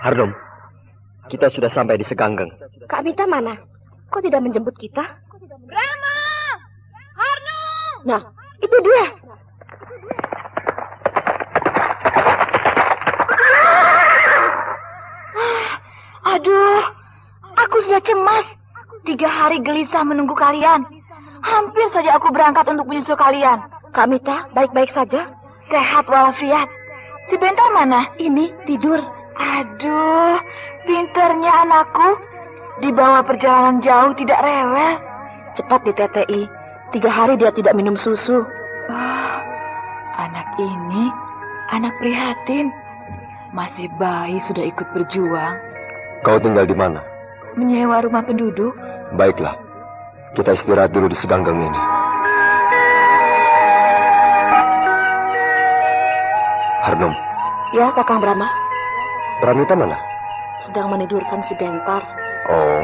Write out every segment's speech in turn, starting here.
Harnum, kita sudah sampai di Seganggeng. Kak Mita mana? Kok tidak menjemput kita? Rama! Harnum! Nah, itu dia. Aduh, aku sudah cemas. 3 hari gelisah menunggu kalian. Hampir saja aku berangkat untuk menyusul kalian. Kak Mita, baik-baik saja? Sehat walafiat. Si Bentar mana? Ini, tidur. Aduh, pinternya anakku. Dibawa perjalanan jauh tidak rewel. Cepat di TTI. 3 hari dia tidak minum susu. Oh, anak ini, anak prihatin. Masih bayi sudah ikut berjuang. Kau tinggal di mana? Menyewa rumah penduduk. Baiklah, kita istirahat dulu di Seganggeng ini. Harnum. Ya, Kakang Brahma. Pramita mana? Sedang menidurkan si Bentar. Oh,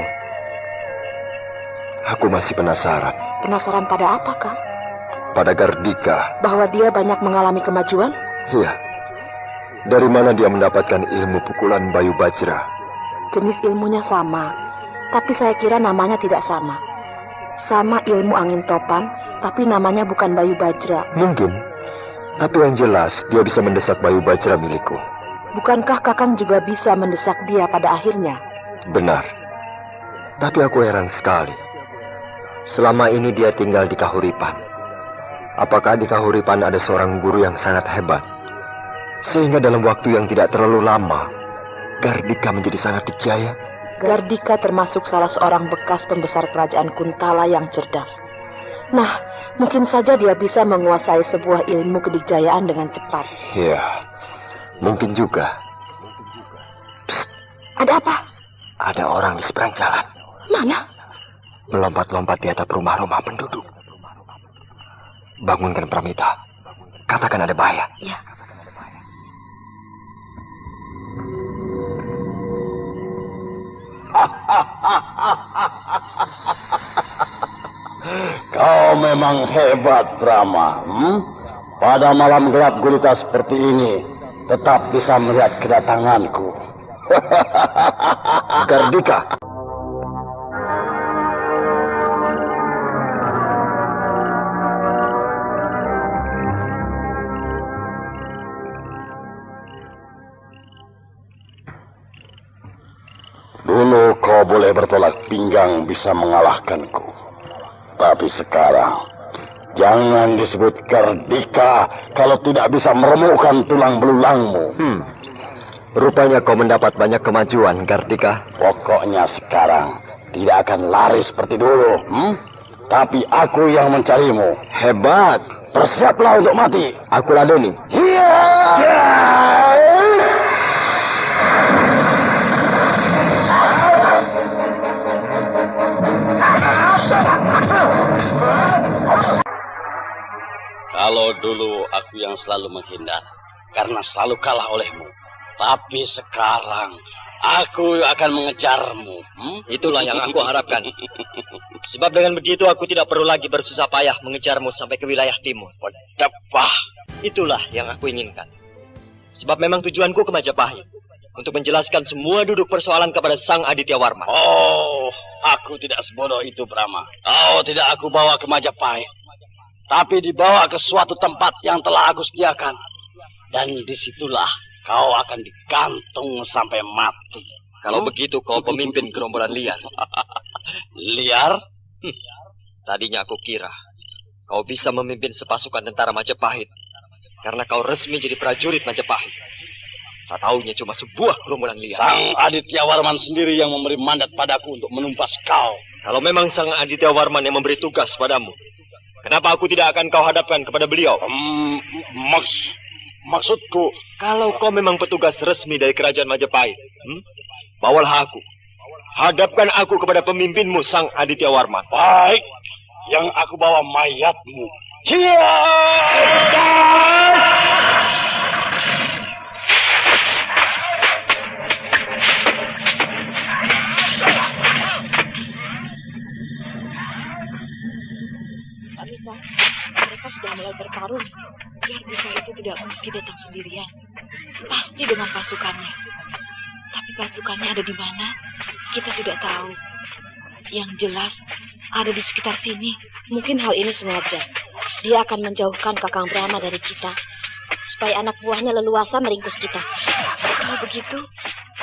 aku masih penasaran. Penasaran pada apa, Kak? Pada Gardika. Bahwa dia banyak mengalami kemajuan? Iya. Dari mana dia mendapatkan ilmu pukulan Bayu Bajra? Jenis ilmunya sama, tapi saya kira namanya tidak sama. Sama ilmu angin topan, tapi namanya bukan Bayu Bajra. Mungkin. Tapi yang jelas, dia bisa mendesak Bayu Bajra milikku. Bukankah Kakang juga bisa mendesak dia pada akhirnya? Benar. Tapi aku heran sekali. Selama ini dia tinggal di Kahuripan. Apakah di Kahuripan ada seorang guru yang sangat hebat? Sehingga dalam waktu yang tidak terlalu lama, Gardika menjadi sangat dijaya. Gardika termasuk salah seorang bekas pembesar kerajaan Kuntala yang cerdas. Nah, mungkin saja dia bisa menguasai sebuah ilmu kedikjayaan dengan cepat. Iya, mungkin juga. Psst, ada apa? Ada orang di seberang jalan. Mana? Melompat-lompat di atap rumah-rumah penduduk. Bangunkan Pramita. Katakan ada bahaya. Ya. Kau memang hebat, Brahma. Pada malam gelap gulita seperti ini, tetap bisa melihat kedatanganku. Gardika. Dulu kau boleh bertolak pinggang bisa mengalahkanku. Tapi sekarang, jangan disebut Gardika kalau tidak bisa meremukkan tulang belulangmu. Rupanya kau mendapat banyak kemajuan, Gardika. Pokoknya sekarang tidak akan lari seperti dulu. Tapi aku yang mencarimu. Hebat. Bersiaplah untuk mati. Aku ladeni. Iya. Kalau dulu aku yang selalu menghindar karena selalu kalah olehmu. Tapi sekarang aku akan mengejarmu. Itulah yang aku harapkan. Sebab dengan begitu aku tidak perlu lagi bersusah payah mengejarmu sampai ke wilayah timur. Depah. Itulah yang aku inginkan. Sebab memang tujuanku ke Majapahit. Untuk menjelaskan semua duduk persoalan kepada Sang Aditya Warman. Oh, aku tidak sebodoh itu, Brahma. Kau tidak aku bawa ke Majapahit. Tapi dibawa ke suatu tempat yang telah aku sediakan. Dan disitulah kau akan digantung sampai mati. Kalau begitu kau pemimpin gerombolan liar. Liar? Tadinya aku kira kau bisa memimpin sepasukan tentara Majapahit. Karena kau resmi jadi prajurit Majapahit. Tak taunya cuma sebuah gerombolan liar. Sang Aditya Warman sendiri yang memberi mandat padaku untuk menumpas kau. Kalau memang Sang Aditya Warman yang memberi tugas padamu, kenapa aku tidak akan kau hadapkan kepada beliau? Maksudku, kalau kau memang petugas resmi dari kerajaan Majapahit, bawalah aku. Hadapkan aku kepada pemimpinmu, Sang Aditya Warman. Baik, yang aku bawa mayatmu. Hiya! Mereka sudah mulai bertarung. Gardika itu tidak mungkin datang sendirian. Pasti dengan pasukannya. Tapi pasukannya ada di mana? Kita tidak tahu. Yang jelas, ada di sekitar sini. Mungkin hal ini sengaja. Dia akan menjauhkan Kakang Brahma dari kita, supaya anak buahnya leluasa meringkus kita. Kalau begitu,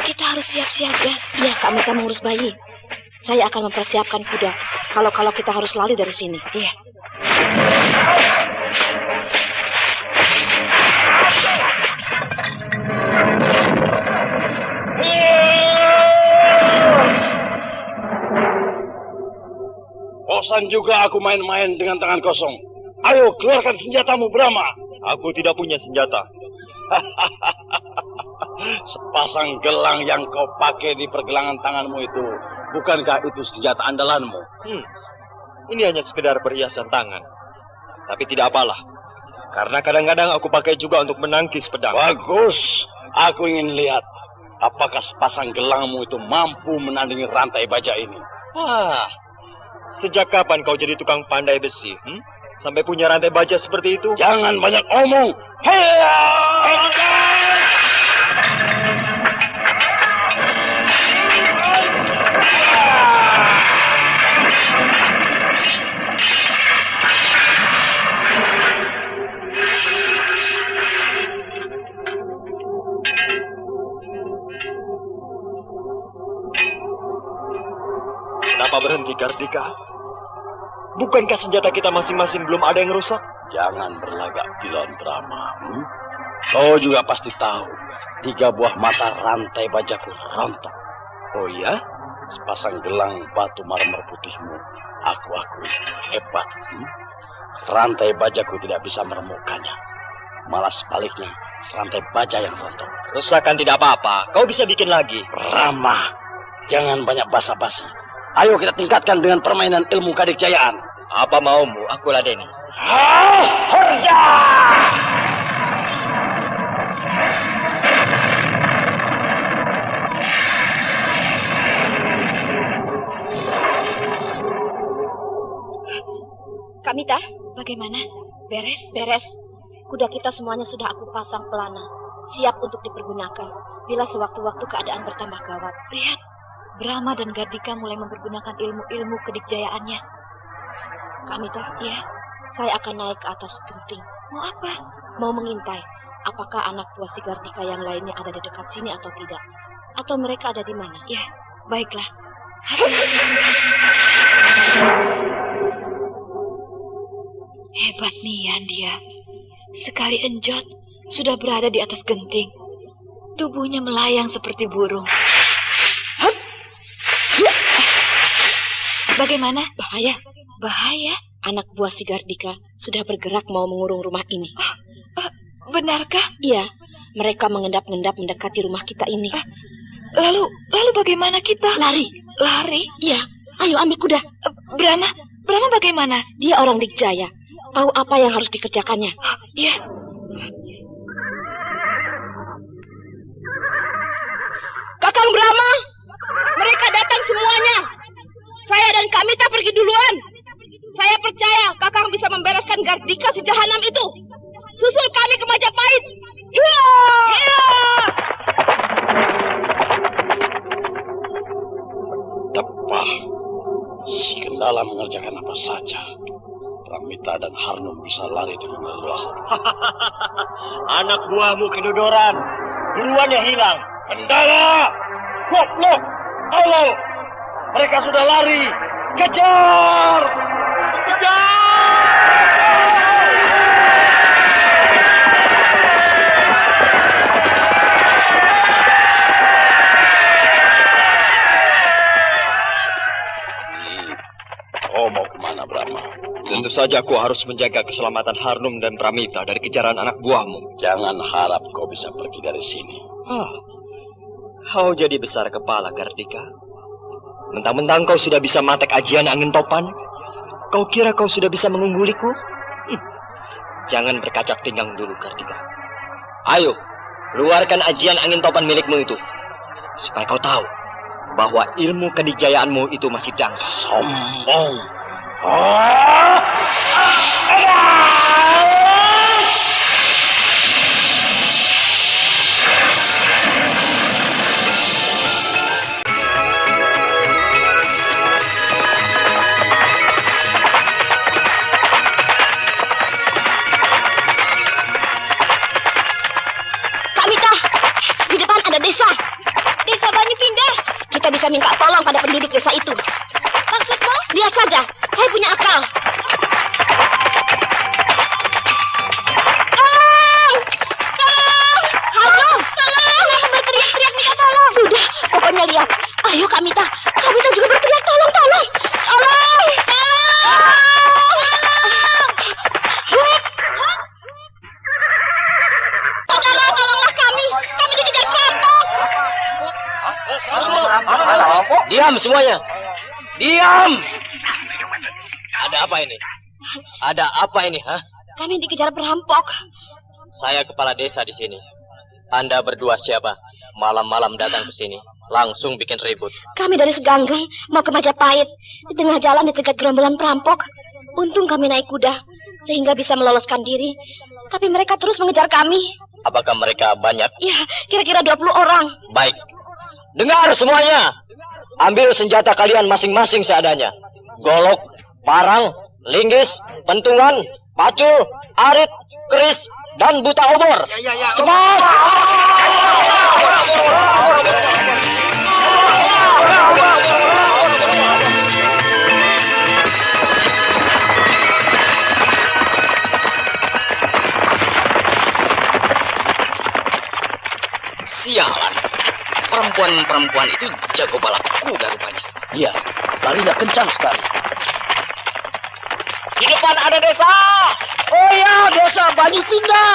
kita harus siap siaga. Iya, Kak Mita mengurus bayi. Saya akan mempersiapkan kuda. Kalau kita harus lari dari sini. Iya. Bosan juga aku main-main dengan tangan kosong. Ayo, keluarkan senjatamu, Brahma. Aku tidak punya senjata. Sepasang gelang yang kau pakai di pergelangan tanganmu itu, bukankah itu senjata andalanmu? Ini hanya sekedar perhiasan tangan. Tapi tidak apalah. Karena kadang-kadang aku pakai juga untuk menangkis pedang. Bagus. Aku ingin lihat apakah sepasang gelangmu itu mampu menandingi rantai baja ini. Wah, sejak kapan kau jadi tukang pandai besi? Sampai punya rantai baja seperti itu? Jangan banyak omong. Heya! Kenapa berhenti, Gardika? Bukankah senjata kita masing-masing belum ada yang rusak? Jangan berlagak gila, Brahma. Kau juga pasti tahu, 3 buah mata rantai bajaku rontok. Oh iya? Sepasang gelang batu marmer putihmu, aku akui hebat. Rantai bajaku tidak bisa menemukannya. Malah sebaliknya, rantai baja yang rontok. Rusakan tidak apa-apa, kau bisa bikin lagi. Brahma, jangan banyak basa-basi. Ayo kita tingkatkan dengan permainan ilmu kadikjayaan. Apa maumu, aku ladeni. Horja! Kak Mita, Bagaimana? Beres? beres. Kuda kita semuanya sudah aku pasang pelana, siap untuk dipergunakan bila sewaktu-waktu keadaan bertambah gawat. Lihat, Brahma dan Gardika mulai mempergunakan ilmu-ilmu kedikjayaannya. Kak Mita, Ya, saya akan naik ke atas genting. mau apa? Mau mengintai apakah anak buah si Gardika yang lainnya ada di dekat sini atau tidak. Atau mereka ada di mana. Ya, baiklah. Hebat Nian dia. Sekali enjot, sudah berada di atas genting. Tubuhnya melayang seperti burung. Bagaimana? Bahaya. Bahaya? Anak buah si Gardika sudah bergerak mau mengurung rumah ini. Benarkah? Iya, mereka mengendap-endap mendekati rumah kita ini. Lalu bagaimana kita? Lari. Lari? Iya, ayo ambil kuda. Brahma bagaimana? Dia orang Dikjaya. Tahu apa yang harus dikerjakannya. Ya. Kakang Brahma, mereka datang semuanya. Saya dan Kak Mita pergi duluan. Saya percaya Kakang bisa membereskan Gardika si jahanam itu. Susul kami ke Majapahit. Iya! Tepah. Si Kendala mengerjakan apa saja. Pramita dan Harnum bisa lari dengan leluasa. Anak buahmu kedodoran. Duluan yang hilang. Kendala! Goblok! Tolol! Mereka sudah lari! Kejar! Oh, mau kemana, Brahma? Tentu saja aku harus menjaga keselamatan Harnum dan Pramita dari kejaran anak buahmu. Jangan harap kau bisa pergi dari sini. Kau jadi besar kepala, Gardika. Mentang-mentang kau sudah bisa matek ajian angin topan, kau kira kau sudah bisa mengungguliku? Jangan berkacak pinggang dulu, Gardika. Ayo, keluarkan ajian angin topan milikmu itu, supaya kau tahu bahwa ilmu kedikjayaanmu itu masih dangkal. Sombong. kita bisa minta tolong pada penduduk desa itu. Maksudmu? Lihat saja, saya punya akal. Tolong! Tolong! Harnum! Tolong! Kenapa berteriak-teriak minta tolong? Sudah, pokoknya lihat. Ayo Kak Mita. Kak Mita juga berteriak tolong, tolong! Tolong! Saudara, tolonglah kami. Kami dikejar perampok. Diam semuanya. Diam. Ada apa ini? Ada apa ini, ha? Kami dikejar perampok. Saya kepala desa di sini. Anda berdua siapa? Malam-malam datang ke sini, langsung bikin ribut. Kami dari Seganggeng mau ke Majapahit. Di tengah jalan dicegat gerombolan perampok. Untung kami naik kuda sehingga bisa meloloskan diri. Tapi mereka terus mengejar kami. Apakah mereka banyak? Ya, kira-kira 20 orang. Baik. Dengar semuanya. Ambil senjata kalian masing-masing seadanya. Golok, parang, linggis, pentungan, pacul, arit, keris, dan buta obor. Cepat! Sialan. Perempuan-perempuan itu jago balap kuda rupanya. Iya, larinya kencang sekali. Di depan ada desa. Oh ya, desa Banyu Pindah.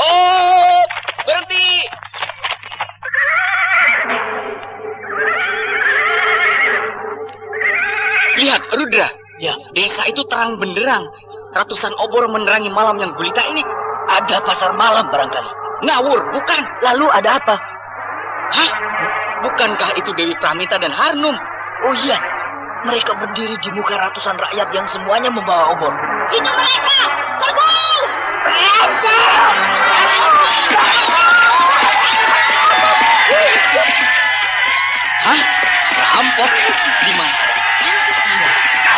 Oh, berhenti. Lihat, Rudra. Ya, Desa itu terang benderang. Ratusan obor menerangi malam yang gulita ini. ada pasar malam barangkali. Ngawur, bukan. Lalu ada apa? Hah? Bukankah itu Dewi Pramita dan Harnum? Oh iya, mereka berdiri di muka ratusan rakyat yang semuanya membawa obor. Itu mereka! Serbu! Hah? Perampok? Di mana?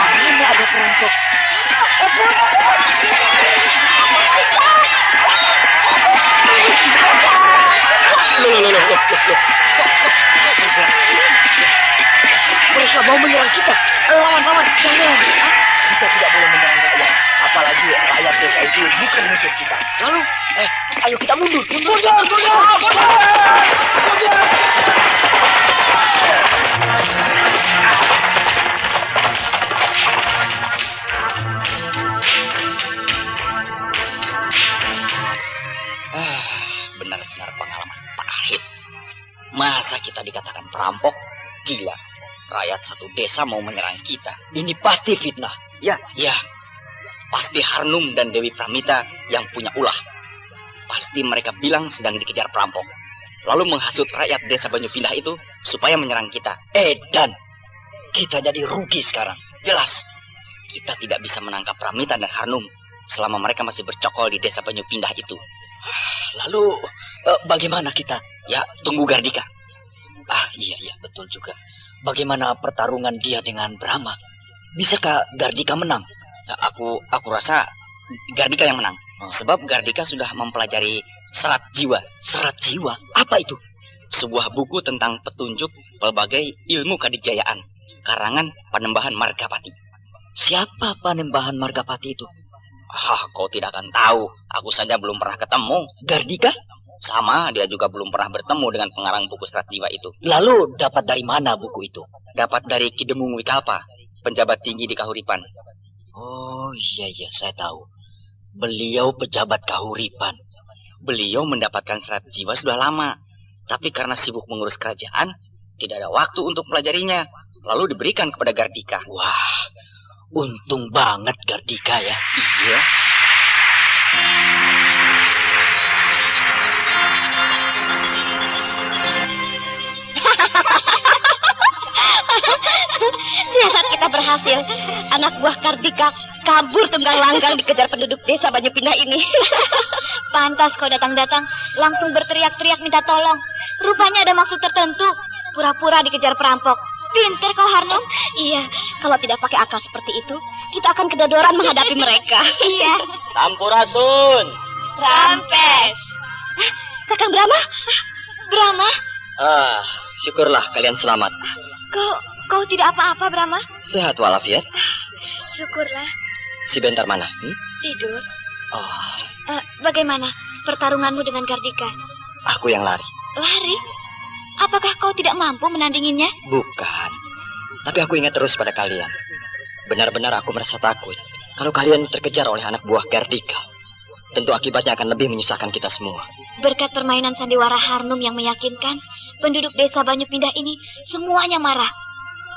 Mana ada perampok? Loh. Mereka mau menyerang kita. Lawan, jangan. Kita tidak boleh menyerang rakyat. Apalagi rakyat desa itu bukan musuh kita. Lalu, ayo kita mundur. Benar-benar pengalaman pahit. Masa kita dikatakan perampok? Gila. Rakyat satu desa mau menyerang kita. Ini pasti fitnah. Ya. Pasti Harnum dan Dewi Pramita yang punya ulah. Pasti mereka bilang sedang dikejar perampok. Lalu menghasut rakyat desa Banyu Pindah itu supaya menyerang kita. Dan kita jadi rugi sekarang. Jelas. Kita tidak bisa menangkap Pramita dan Harnum selama mereka masih bercokol di desa Banyu Pindah itu. Lalu bagaimana kita? Ya, tunggu Gardika. Iya, betul juga. Bagaimana pertarungan dia dengan Brahma? Bisakah Gardika menang? Aku rasa Gardika yang menang. Sebab Gardika sudah mempelajari serat jiwa. Serat jiwa? Apa itu? Sebuah buku tentang petunjuk berbagai ilmu kadijayaan. Karangan Panembahan Margapati. Siapa Panembahan Margapati itu? Kau tidak akan tahu. Aku saja belum pernah ketemu. Gardika? Sama, dia juga belum pernah bertemu dengan pengarang buku serat jiwa itu. Lalu dapat dari mana buku itu? Dapat dari Ki Demung Wikalpa, penjabat tinggi di Kahuripan. Oh iya, saya tahu. Beliau pejabat Kahuripan. Beliau mendapatkan serat jiwa sudah lama. Tapi karena sibuk mengurus kerajaan, tidak ada waktu untuk pelajarinya. Lalu diberikan kepada Gardika. Wah, untung banget Gardika ya. Iya. Siasat kita berhasil. Anak buah Gardika kabur tunggang-langgang dikejar penduduk desa Banyu Pindah ini. Pantas kau datang-datang langsung berteriak-teriak minta tolong. Rupanya ada maksud tertentu. Pura-pura dikejar perampok. Pinter kau, Harnum. Iya, kalau tidak pakai akal seperti itu, kita akan kedodoran menghadapi mereka. Iya. Sampurasun. Rampes. Kakang Brahma? Brahma? Syukurlah kalian selamat. Kau tidak apa-apa, Brahma? Sehat walafiat. Syukurlah. Si Bentar mana? Tidur. Oh, Bagaimana pertarunganmu dengan Gardika? aku yang lari. Lari? Apakah kau tidak mampu menandinginya? Bukan. Tapi aku ingat terus pada kalian. Benar-benar aku merasa takut kalau kalian terkejar oleh anak buah Gardika. Tentu akibatnya akan lebih menyusahkan kita semua. Berkat permainan sandiwara Harnum yang meyakinkan, penduduk desa Banyu Pindah ini semuanya marah.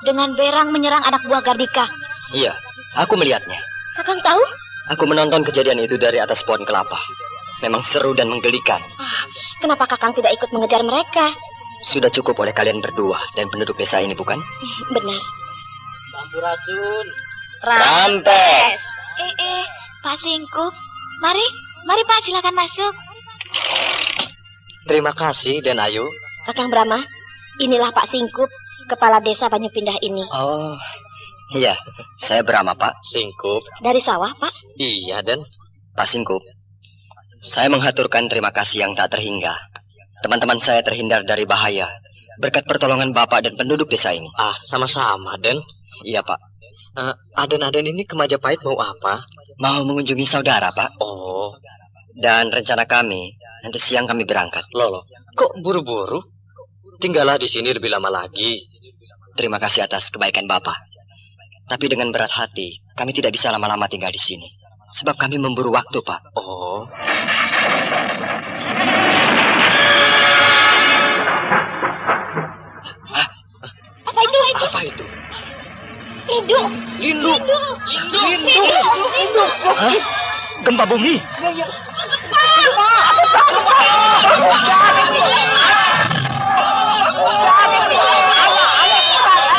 Dengan berang menyerang anak buah Gardika. Iya, aku melihatnya. Kakang tahu? Aku menonton kejadian itu dari atas pohon kelapa. Memang seru dan menggelikan. Kenapa Kakang tidak ikut mengejar mereka? Sudah cukup oleh kalian berdua dan penduduk desa ini, bukan? Benar. Sampurasun. Rampes. Pak Singkup. Mari Pak, silakan masuk. Terima kasih, Den Ayu. Kakang Brahma, inilah Pak Singkup, kepala desa Banyu Pindah ini. Oh, iya. Saya Brahma, Pak. Singkup. Dari sawah, Pak? Iya, Den. Pak Singkup. Saya menghaturkan terima kasih yang tak terhingga. Teman-teman saya terhindar dari bahaya berkat pertolongan Bapak dan penduduk desa ini. Sama-sama, Den. Iya, Pak. Aden-aden ini ke Majapahit mau apa? Mau mengunjungi saudara, Pak. Oh, Dan rencana kami, nanti siang kami berangkat. Lolo. Kok buru-buru? Tinggallah di sini lebih lama lagi. Terima kasih atas kebaikan Bapak. Tapi dengan berat hati, kami tidak bisa lama-lama tinggal di sini. Sebab kami memburu waktu, Pak. Oh. Apa itu? Apa itu? Lindu. Hah? Gempa bumi?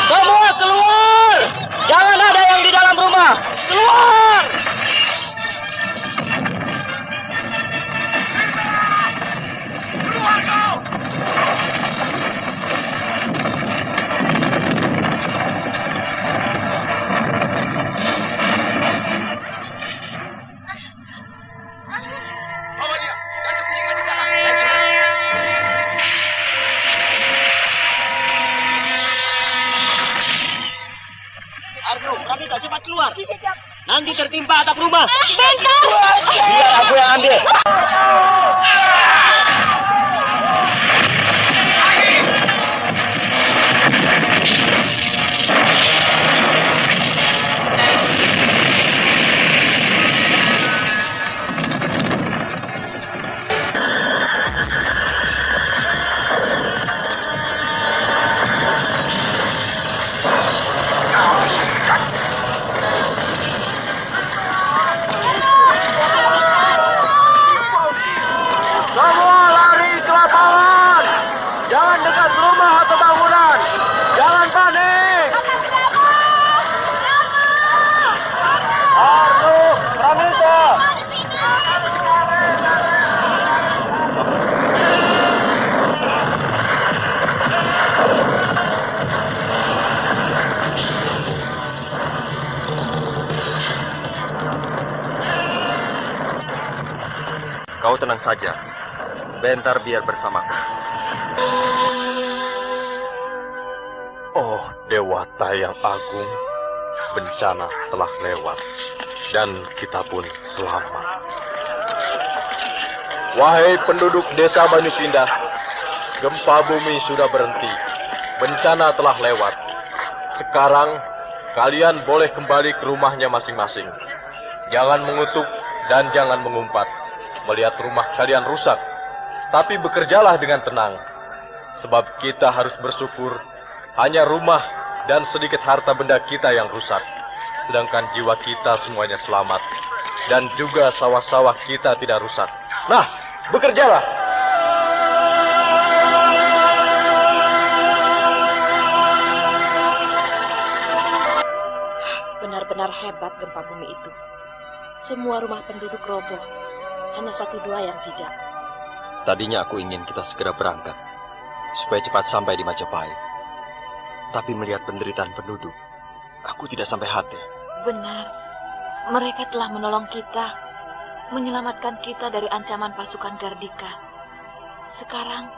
Semua keluar! Jangan ada yang di dalam rumah! Keluar! Nanti tertimpa atap rumah. Bentar! Biar aku yang ambil. Kau tenang saja. Bentar biar bersamaku. Oh, Dewata yang agung, bencana telah lewat, dan kita pun selamat. Wahai penduduk desa Banyu Pindah, gempa bumi sudah berhenti, bencana telah lewat. Sekarang, kalian boleh kembali ke rumahnya masing-masing. Jangan mengutuk dan jangan mengumpat melihat rumah kalian rusak, tapi bekerjalah dengan tenang. Sebab kita harus bersyukur hanya rumah dan sedikit harta benda kita yang rusak, sedangkan jiwa kita semuanya selamat, dan juga sawah-sawah kita tidak rusak. Nah, bekerjalah! Benar-benar hebat gempa bumi itu. Semua rumah penduduk roboh. Hanya 1-2 yang tidak. Tadinya aku ingin kita segera berangkat, supaya cepat sampai di Majapahit. Tapi melihat penderitaan penduduk, aku tidak sampai hati. Benar. Mereka telah menolong kita, menyelamatkan kita dari ancaman pasukan Gardika. Sekarang,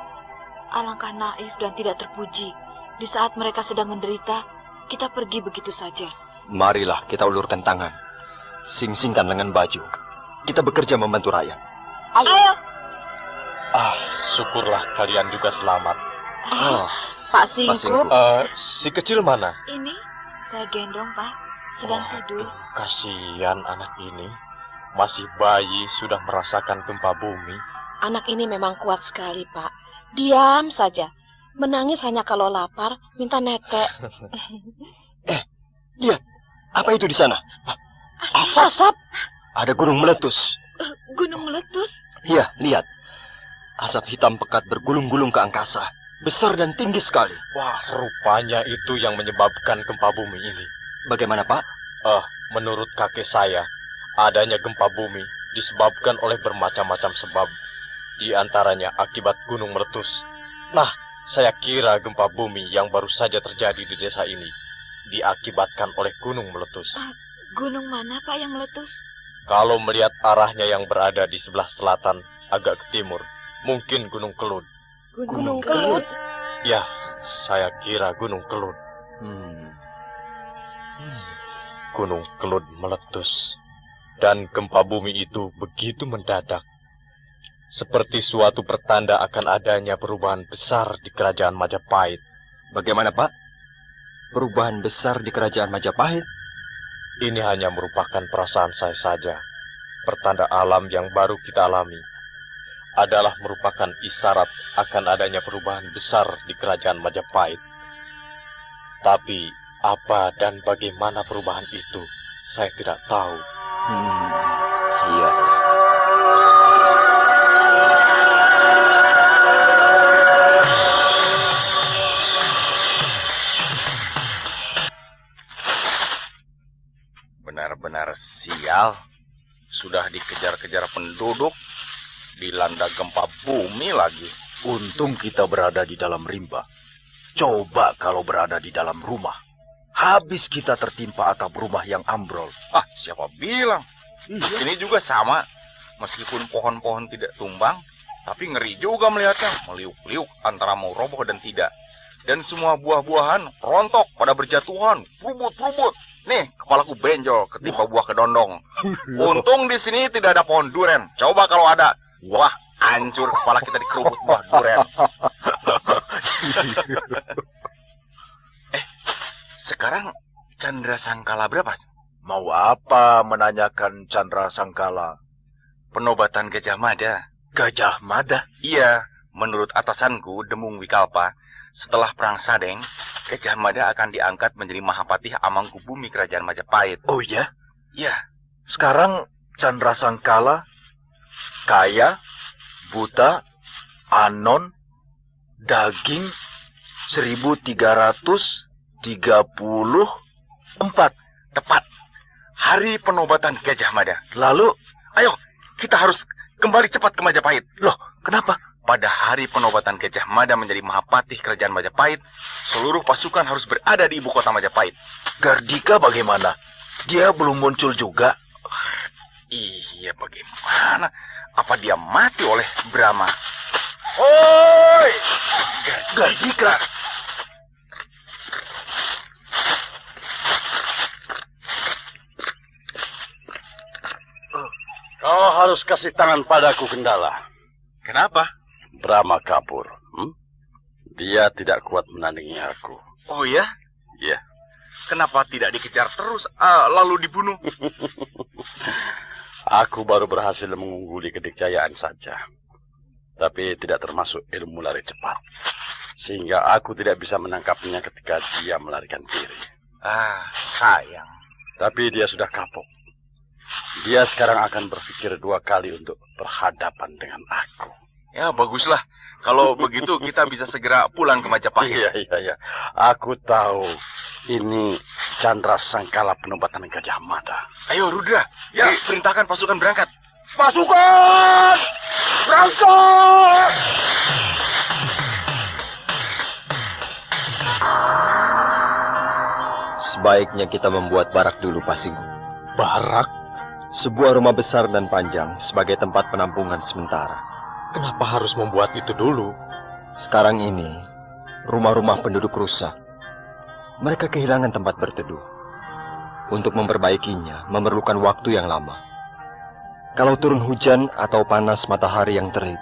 Alangkah naif dan tidak terpuji. Di saat mereka sedang menderita, kita pergi begitu saja. Marilah kita ulurkan tangan. Sing-singkan lengan baju. Kita bekerja membantu rakyat. Ayo. Syukurlah kalian juga selamat. Pak Singkup. Si kecil mana? Ini saya gendong, Pak. Sedang tidur. Kasihan anak ini. Masih bayi sudah merasakan gempa bumi. Anak ini memang kuat sekali, Pak. Diam saja. Menangis hanya kalau lapar, minta netek. Lihat. Apa itu di sana? Asap. Ada gunung meletus. Gunung meletus? Iya, lihat. Asap hitam pekat bergulung-gulung ke angkasa. Besar dan tinggi sekali. Wah, rupanya itu yang menyebabkan gempa bumi ini. Bagaimana, Pak? Menurut kakek saya, adanya gempa bumi disebabkan oleh bermacam-macam sebab. Di antaranya akibat gunung meletus. Nah, saya kira gempa bumi yang baru saja terjadi di desa ini diakibatkan oleh gunung meletus. Gunung mana, Pak, yang meletus? Kalau melihat arahnya yang berada di sebelah selatan, agak ke timur, mungkin Gunung Kelut. Gunung Kelut? Ya, saya kira Gunung Kelut. Gunung Kelut meletus. Dan gempa bumi itu begitu mendadak. Seperti suatu pertanda akan adanya perubahan besar di kerajaan Majapahit. Bagaimana, Pak? Perubahan besar di kerajaan Majapahit? Ini hanya merupakan perasaan saya saja. Pertanda alam yang baru kita alami adalah merupakan isyarat akan adanya perubahan besar di kerajaan Majapahit. Tapi apa dan bagaimana perubahan itu, saya tidak tahu. Iya. Benar-benar sial. Sudah dikejar-kejar penduduk, dilanda gempa bumi lagi. Untung kita berada di dalam rimba. Coba kalau berada di dalam rumah. Habis kita tertimpa atap rumah yang ambrol. Siapa bilang? Di sini juga sama. Meskipun pohon-pohon tidak tumbang, tapi ngeri juga melihatnya. Meliuk-liuk antara mau roboh dan tidak. Dan semua buah-buahan rontok pada berjatuhan. Perubut-perubut. Nih, kepalaku benjol ketimpa buah kedondong. Untung di sini tidak ada pohon duren. Coba kalau ada. Wah, hancur kepala kita dikerubut buah duren. Sekarang Chandra Sangkala berapa? Mau apa menanyakan Chandra Sangkala? Penobatan Gajah Mada. Gajah Mada? Iya, menurut atasanku, Demung Wikalpa, setelah Perang Sadeng, Gajah Mada akan diangkat menjadi Mahapatih Amangkubumi Kerajaan Majapahit. Oh iya? Iya. Sekarang Chandra Sangkala kaya, buta, anon, daging 1334. Tepat. Hari penobatan Gajah Mada. Lalu, ayo, kita harus kembali cepat ke Majapahit. Loh, kenapa? Pada hari penobatan Gajah Mada menjadi Mahapatih Kerajaan Majapahit, seluruh pasukan harus berada di ibu kota Majapahit. Gardika bagaimana? Dia belum muncul juga. Iya, bagaimana? Apa dia mati oleh Brahma? Oi! Gardika! Kau harus kasih tangan padaku, Gendala. Kenapa? Brahma kabur. Dia tidak kuat menandingi aku. Oh ya? Iya. Kenapa tidak dikejar terus, lalu dibunuh? Aku baru berhasil mengungguli kedikjayaan saja. Tapi tidak termasuk ilmu lari cepat. Sehingga aku tidak bisa menangkapnya ketika dia melarikan diri. Sayang. Tapi dia sudah kapok. Dia sekarang akan berpikir 2 kali untuk berhadapan dengan aku. Ya, baguslah. Kalau begitu kita bisa segera pulang ke Majapahit. Iya. Aku tahu. Ini Chandra Sangkala penobatan Gajah Mada. Ayo, Rudra. Ya, perintahkan pasukan berangkat. Pasukan! Berangkat! Sebaiknya kita membuat barak dulu, Pak Singkup. Barak? Sebuah rumah besar dan panjang sebagai tempat penampungan sementara. Kenapa harus membuat itu dulu? Sekarang ini, rumah-rumah penduduk rusak. Mereka kehilangan tempat berteduh. Untuk memperbaikinya, memerlukan waktu yang lama. Kalau turun hujan atau panas matahari yang terik,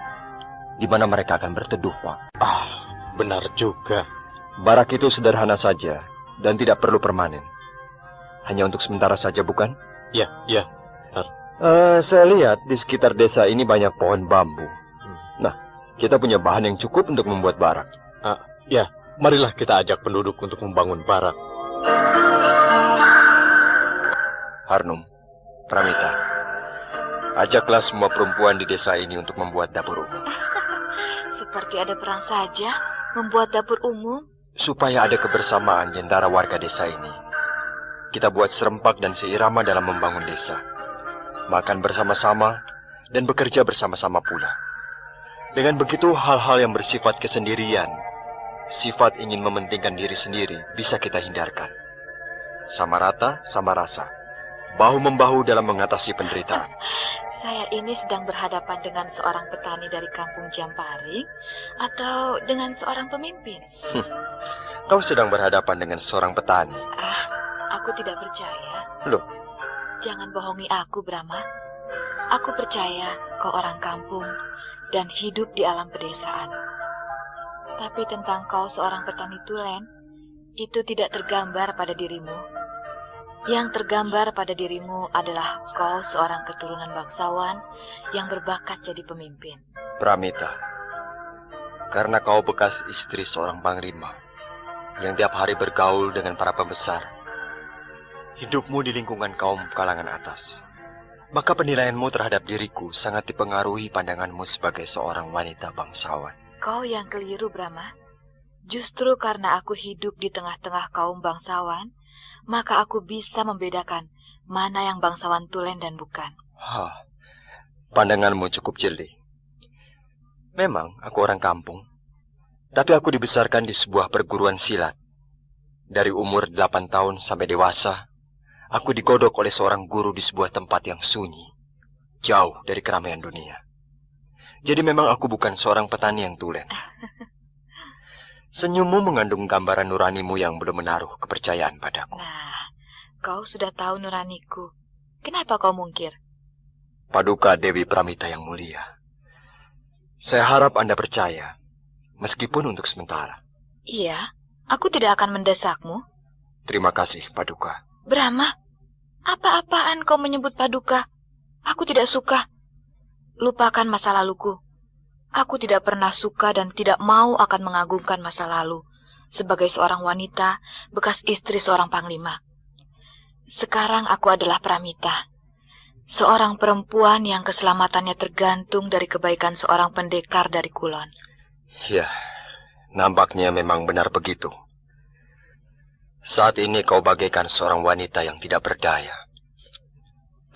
di mana mereka akan berteduh, Pak? Benar juga. Barak itu sederhana saja dan tidak perlu permanen. Hanya untuk sementara saja, bukan? Ya. Saya lihat di sekitar desa ini banyak pohon bambu. Nah, kita punya bahan yang cukup untuk membuat barak. Ya, marilah kita ajak penduduk untuk membangun barak. Harnum, Pramita, ajaklah semua perempuan di desa ini untuk membuat dapur umum. Seperti ada perang saja, membuat dapur umum. Supaya ada kebersamaan di antara warga desa ini. Kita buat serempak dan seirama dalam membangun desa. Makan bersama-sama dan bekerja bersama-sama pula. Dengan begitu hal-hal yang bersifat kesendirian, sifat ingin mementingkan diri sendiri bisa kita hindarkan. Sama rata, sama rasa. Bahu-membahu dalam mengatasi penderitaan. Saya ini sedang berhadapan dengan seorang petani dari kampung Jamparing atau dengan seorang pemimpin? Kau sedang berhadapan dengan seorang petani. Aku tidak percaya. Loh? Jangan bohongi aku, Brahma. Aku percaya kau orang kampung dan hidup di alam pedesaan. Tapi tentang kau seorang petani tulen, itu tidak tergambar pada dirimu. Yang tergambar pada dirimu adalah kau seorang keturunan bangsawan yang berbakat jadi pemimpin. Pramita, karena kau bekas istri seorang panglima yang tiap hari bergaul dengan para pembesar, hidupmu di lingkungan kaum kalangan atas, maka penilaianmu terhadap diriku sangat dipengaruhi pandanganmu sebagai seorang wanita bangsawan. Kau yang keliru, Brahma. Justru karena aku hidup di tengah-tengah kaum bangsawan, maka aku bisa membedakan mana yang bangsawan tulen dan bukan. Pandanganmu cukup jeli. Memang aku orang kampung, tapi aku dibesarkan di sebuah perguruan silat. Dari umur 8 tahun sampai dewasa, aku digodok oleh seorang guru di sebuah tempat yang sunyi, jauh dari keramaian dunia. Jadi memang aku bukan seorang petani yang tulen. Senyummu mengandung gambaran nuranimu yang belum menaruh kepercayaan padaku. Nah, kau sudah tahu nuraniku. Kenapa kau mungkir? Paduka Dewi Pramita yang mulia, saya harap Anda percaya, meskipun untuk sementara. Iya, aku tidak akan mendesakmu. Terima kasih, Paduka. Brahma, apa-apaan kau menyebut Paduka? Aku tidak suka. Lupakan masa laluku. Aku tidak pernah suka dan tidak mau akan mengagungkan masa lalu sebagai seorang wanita bekas istri seorang panglima. Sekarang aku adalah Pramita, seorang perempuan yang keselamatannya tergantung dari kebaikan seorang pendekar dari Kulon. Ya, nampaknya memang benar begitu. Saat ini kau bagaikan seorang wanita yang tidak berdaya.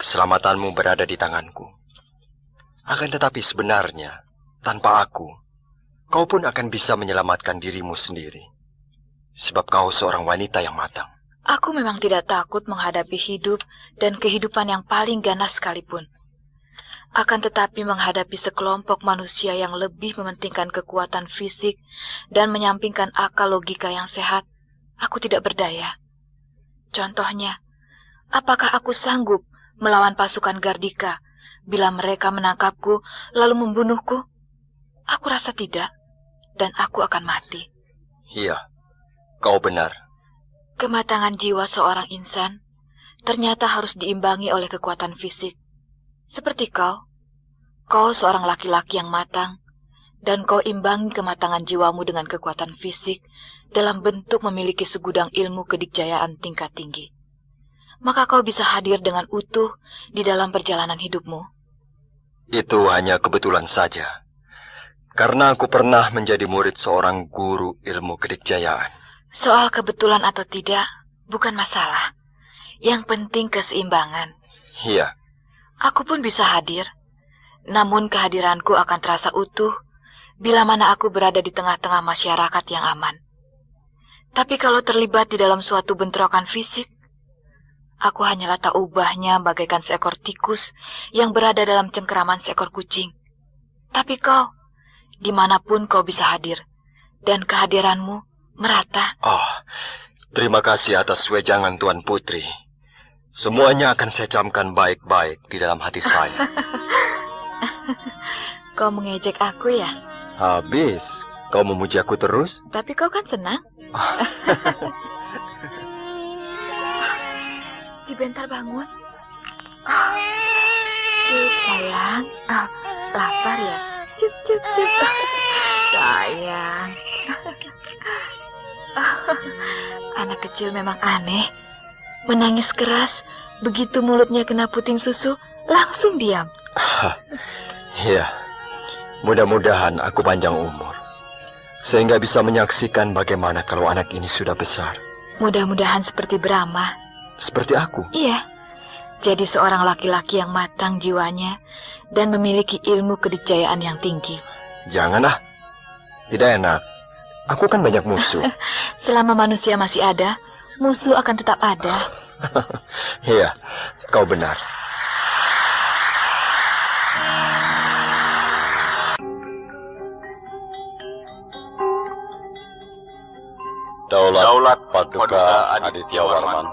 Keselamatanmu berada di tanganku. Akan tetapi sebenarnya, tanpa aku, kau pun akan bisa menyelamatkan dirimu sendiri. Sebab kau seorang wanita yang matang. Aku memang tidak takut menghadapi hidup dan kehidupan yang paling ganas sekalipun. Akan tetapi menghadapi sekelompok manusia yang lebih mementingkan kekuatan fisik dan menyampingkan akal logika yang sehat, aku tidak berdaya. Contohnya, apakah aku sanggup melawan pasukan Gardika bila mereka menangkapku lalu membunuhku? Aku rasa tidak, dan aku akan mati. Iya, kau benar. Kematangan jiwa seorang insan ternyata harus diimbangi oleh kekuatan fisik. Seperti kau seorang laki-laki yang matang, dan kau imbangi kematangan jiwamu dengan kekuatan fisik dalam bentuk memiliki segudang ilmu kedikjayaan tingkat tinggi. Maka kau bisa hadir dengan utuh di dalam perjalanan hidupmu. Itu hanya kebetulan saja. Karena aku pernah menjadi murid seorang guru ilmu kedikjayaan. Soal kebetulan atau tidak, bukan masalah. Yang penting keseimbangan. Iya. Aku pun bisa hadir. Namun kehadiranku akan terasa utuh bila mana aku berada di tengah-tengah masyarakat yang aman. Tapi kalau terlibat di dalam suatu bentrokan fisik, aku hanyalah tak ubahnya bagaikan seekor tikus yang berada dalam cengkeraman seekor kucing. Tapi kau, dimanapun kau bisa hadir, dan kehadiranmu merata. Oh, terima kasih atas wejangan Tuan Putri. Semuanya akan saya camkan baik-baik di dalam hati saya. Kau mengejek aku ya? Habis, kau memuji aku terus? Tapi kau kan senang. Si Bentar bangun. Cip, sayang. Lapar ya? Cip, cip, cip. Sayang. Anak kecil memang aneh. Menangis keras, begitu mulutnya kena puting susu, langsung diam. Iya, mudah-mudahan aku panjang umur, sehingga bisa menyaksikan bagaimana kalau anak ini sudah besar. Mudah-mudahan seperti Brahma. Seperti aku? Iya, jadi seorang laki-laki yang matang jiwanya dan memiliki ilmu kedikjayaan yang tinggi. Janganlah, tidak enak. Aku kan banyak musuh. Selama manusia masih ada, musuh akan tetap ada. Iya, kau benar. Daulat Paduka Aditya Warman,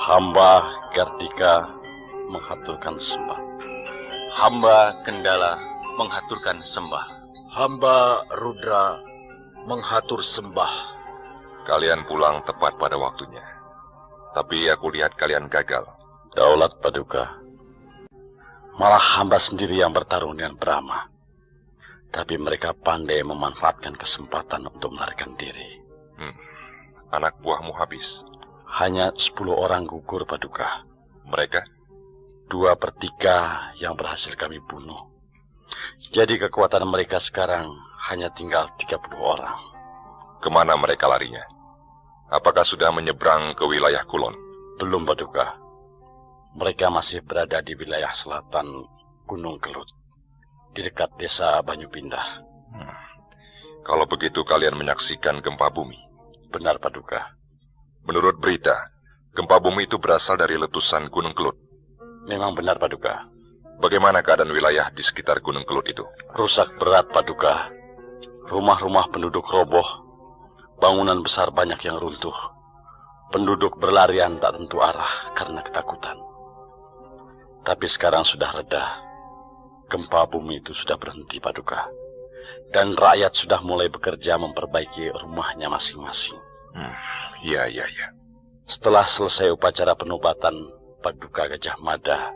hamba Kartika menghaturkan sembah. Hamba Kendala menghaturkan sembah. Hamba Rudra menghatur sembah. Kalian pulang tepat pada waktunya. Tapi aku lihat kalian gagal. Daulat Paduka, malah hamba sendiri yang bertarung dengan Brahma. Tapi mereka pandai memanfaatkan kesempatan untuk melarikan diri. Anak buahmu habis. Hanya 10 orang gugur, Paduka. Mereka? 2/3 yang berhasil kami bunuh. Jadi kekuatan mereka sekarang hanya tinggal 30 orang. Kemana mereka larinya? Apakah sudah menyeberang ke wilayah Kulon? Belum, Paduka. Mereka masih berada di wilayah selatan Gunung Kelut, di dekat desa Banyupindah. Kalau begitu kalian menyaksikan gempa bumi? Benar, Paduka. Menurut berita, gempa bumi itu berasal dari letusan Gunung Kelut. Memang benar, Paduka. Bagaimana keadaan wilayah di sekitar Gunung Kelut itu? Rusak berat, Paduka. Rumah-rumah penduduk roboh. Bangunan besar banyak yang runtuh. Penduduk berlarian tak tentu arah karena ketakutan. Tapi sekarang sudah reda. Gempa bumi itu sudah berhenti, Paduka. Dan rakyat sudah mulai bekerja memperbaiki rumahnya masing-masing. Iya. Setelah selesai upacara penobatan Paduka Gajah Mada,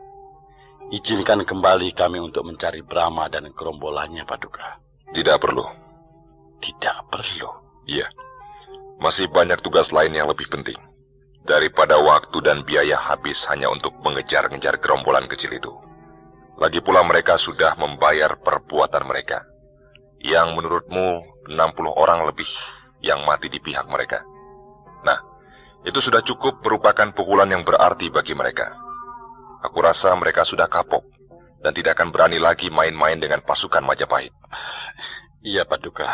izinkan kembali kami untuk mencari Brahma dan gerombolannya, Paduka. Tidak perlu. Tidak perlu? Iya. Masih banyak tugas lain yang lebih penting. Daripada waktu dan biaya habis hanya untuk mengejar-ngejar gerombolan kecil itu. Lagi pula mereka sudah membayar perbuatan mereka. Yang menurutmu 60 orang lebih yang mati di pihak mereka. Nah, itu sudah cukup merupakan pukulan yang berarti bagi mereka. Aku rasa mereka sudah kapok dan tidak akan berani lagi main-main dengan pasukan Majapahit. Iya, Paduka.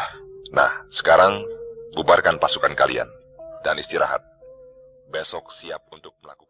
Nah, sekarang bubarkan pasukan kalian dan istirahat. Besok siap untuk melakukan